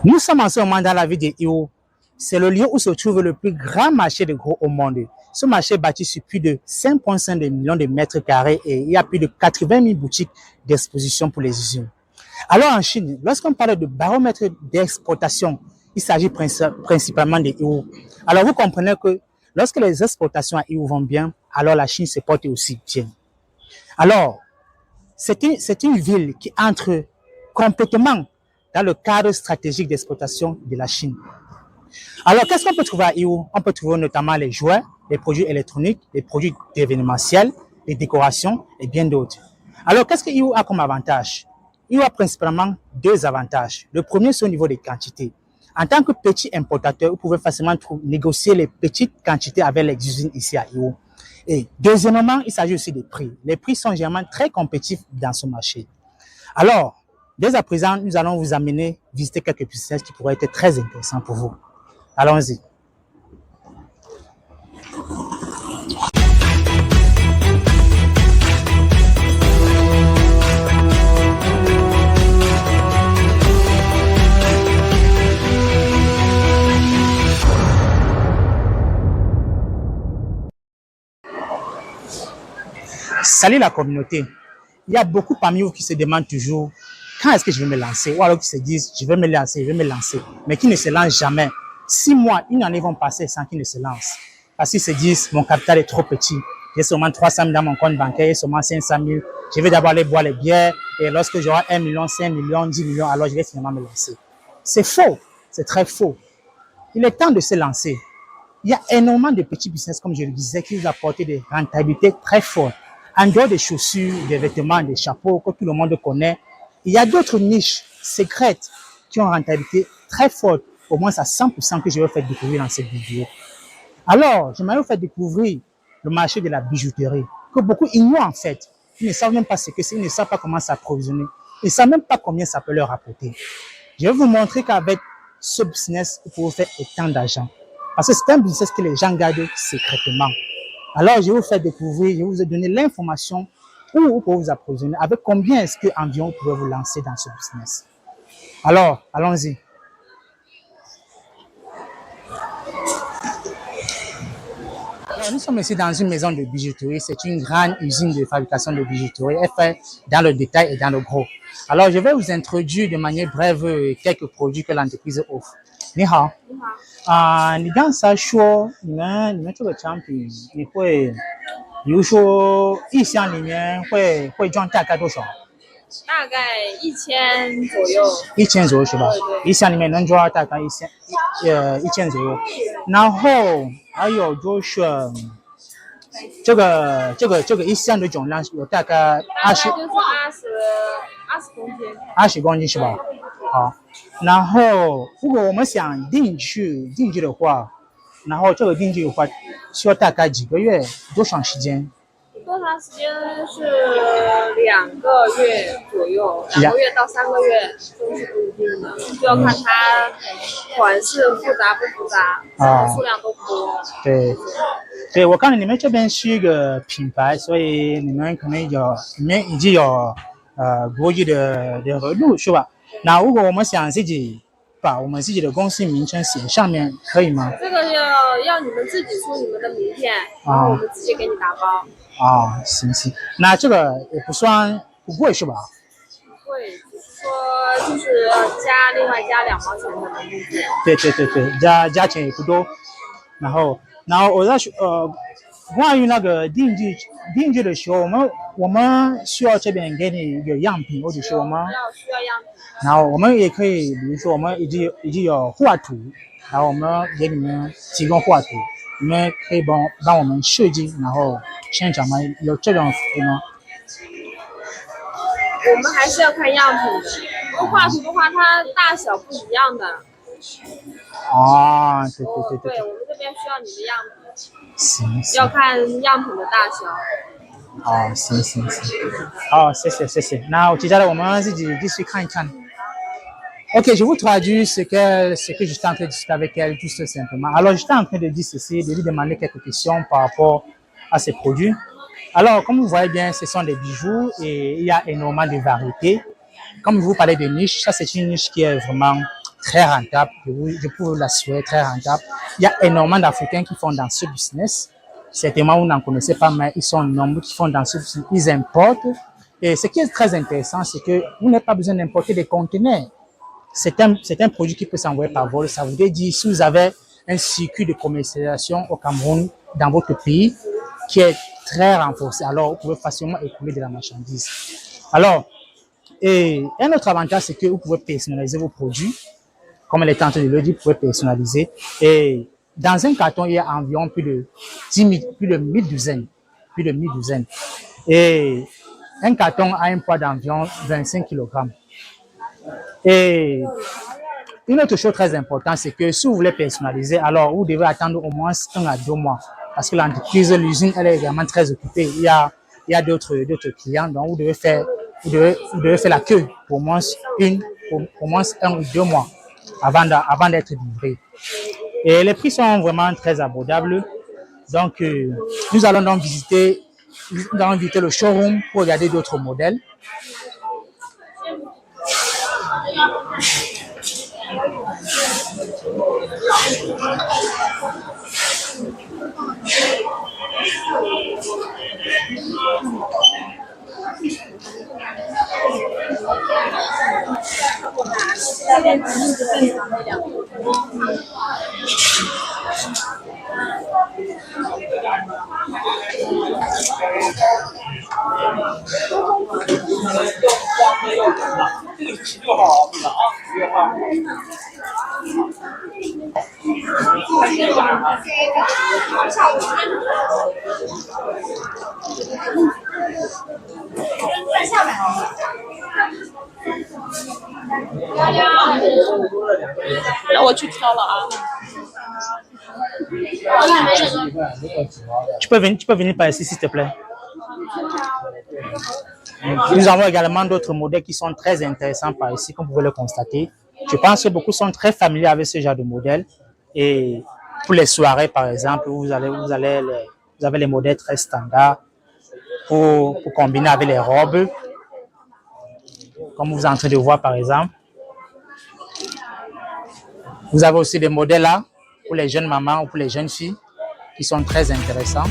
Nous sommes en ce moment dans la ville de Hio. C'est le lieu où se trouve le plus grand marché de gros au monde. Ce marché est bâti sur plus de 5,5 millions de mètres carrés et il y a plus de 80 000 boutiques d'exposition pour les usines. Alors en Chine, lorsqu'on parle de baromètre d'exportation, il s'agit principalement de Hio. Alors vous comprenez que lorsque les exportations à Hio vont bien, alors la Chine se porte aussi bien. Alors, c'est une ville qui entre complètement dans le cadre stratégique d'exportation de la Chine. Alors, qu'est-ce qu'on peut trouver à Hio? On peut trouver notamment les jouets, les produits électroniques, les produits d'événementiel, les décorations et bien d'autres. Alors, qu'est-ce que Hio a comme avantage? Hio a principalement deux avantages. Le premier, c'est au niveau des quantités. En tant que petit importateur, vous pouvez facilement négocier les petites quantités avec les usines ici à Hio. Et deuxièmement, il s'agit aussi des prix. Les prix sont généralement très compétitifs dans ce marché. Alors, dès à présent, nous allons vous amener visiter quelques business qui pourraient être très intéressants pour vous. Allons-y. Salut la communauté. Il y a beaucoup parmi vous qui se demandent toujours quand est-ce que je vais me lancer, ou alors qui se disent je vais me lancer, mais qui ne se lancent jamais. 6 mois, une année vont passer sans qu'ils ne se lancent. Parce qu'ils se disent mon capital est trop petit. J'ai seulement 300 000 dans mon compte bancaire, seulement 500 000. Je vais d'abord aller boire les bières et lorsque j'aurai 1 million, 5 millions, 10 millions, alors je vais finalement me lancer. C'est faux. C'est très faux. Il est temps de se lancer. Il y a énormément de petits business, comme je le disais, qui vous apportent des rentabilités très fortes. En dehors des chaussures, des vêtements, des chapeaux que tout le monde connaît, il y a d'autres niches secrètes qui ont une rentabilité très forte, au moins à 100% que je vais faire découvrir dans cette vidéo. Alors, j'aimerais vous faire découvrir le marché de la bijouterie, que beaucoup ignorent en fait. Ils ne savent même pas ce que c'est, ils ne savent pas comment s'approvisionner, ils ne savent même pas combien ça peut leur rapporter. Je vais vous montrer qu'avec ce business, vous pouvez faire autant d'argent. Parce que c'est un business que les gens gardent secrètement. Alors, je vais vous faire découvrir, je vais vous donner l'information où vous pouvez vous approvisionner, avec combien est-ce que environ vous pouvez vous lancer dans ce business. Alors, allons-y. Alors, nous sommes ici dans une maison de bijouterie. C'est une grande usine de fabrication de bijouterie. Elle fait dans le détail et dans le gros. Alors, je vais vous introduire de manière brève quelques produits que l'entreprise offre. 你好，你刚才说你们这个产品，你会，比如说一箱里面会装大概多少？大概1000左右。1000左右是吧？对对。一箱里面能装大概1000左右。然后还有就是这个一箱的总量有大概20，就是20公斤。20公斤是吧？好，然后如果我们想定制的话，然后这个定制的话需要大概几个月，多长时间？多长时间是2个月左右，2个月到3个月都是不一定的，就要看它款式复杂不复杂，数量多不多。对，对，我看你们这边是一个品牌，所以你们可能你们已经有国际的合作是吧？那如果我们想自己把我们自己的公司名称写上面，可以吗？这个要你们自己出你们的名片，然后我们直接给你打包。行。那这个也不贵是吧？不贵，就是另外加2毛钱的名片。对，加钱也不多。然后我在关于那个定制的时候，我们需要这边给你一个样品，或者是我们需要样品。然后我们也可以，比如说我们已经有画图，然后我们给你们提供画图，你们可以帮我们设计，然后现场吗？有这种服务吗？我们还是要看样品的，因为画图的话，它大小不一样的。对，我们这边需要你的样品。行。要看样品的大小。行。谢谢。那接下来我们自己继续看一看。Ok, je vous traduis ce que j'étais en train de discuter avec elle, juste simplement. Alors, j'étais en train de dire ceci, de lui demander quelques questions par rapport à ces produits. Alors, comme vous voyez bien, ce sont des bijoux et il y a énormément de variétés. comme vous parlez de niche, ça c'est une niche qui est vraiment très rentable. Je peux vous l'assurer, très rentable. Il y a énormément d'Africains qui font dans ce business. Certainement, vous n'en connaissez pas, mais ils sont nombreux qui font dans ce business. Ils importent. Et ce qui est très intéressant, c'est que vous n'avez pas besoin d'importer des conteneurs. C'est un produit qui peut s'envoyer par vol. Ça veut dire, si vous avez un circuit de commercialisation au Cameroun, dans votre pays, qui est très renforcé, alors vous pouvez facilement écouler de la marchandise. Alors, et un autre avantage, c'est que vous pouvez personnaliser vos produits. Comme elle est en train de le dire, vous pouvez personnaliser. Et dans un carton, il y a environ plus de 1000 douzaines. Plus de 1000 douzaines. Et un carton a un poids d'environ 25 kg. Et une autre chose très importante, c'est que si vous voulez personnaliser, alors vous devez attendre au moins 1 à 2 mois. Parce que l'entreprise, l'usine, elle est également très occupée. Il y a d'autres clients, donc vous devez faire la queue pour au moins 1 ou 2 mois avant d'être livré. Et les prix sont vraiment très abordables. Donc, nous allons donc visiter le showroom pour regarder d'autres modèles. Tu peux venir par ici, s'il te plaît. Nous avons également d'autres modèles qui sont très intéressants par ici, comme vous pouvez le constater. Je pense que beaucoup sont très familiers avec ce genre de modèles. Et pour les soirées, par exemple, vous avez les modèles très standards pour combiner avec les robes, comme vous êtes en train de voir, par exemple. Vous avez aussi des modèles là pour les jeunes mamans ou pour les jeunes filles qui sont très intéressants.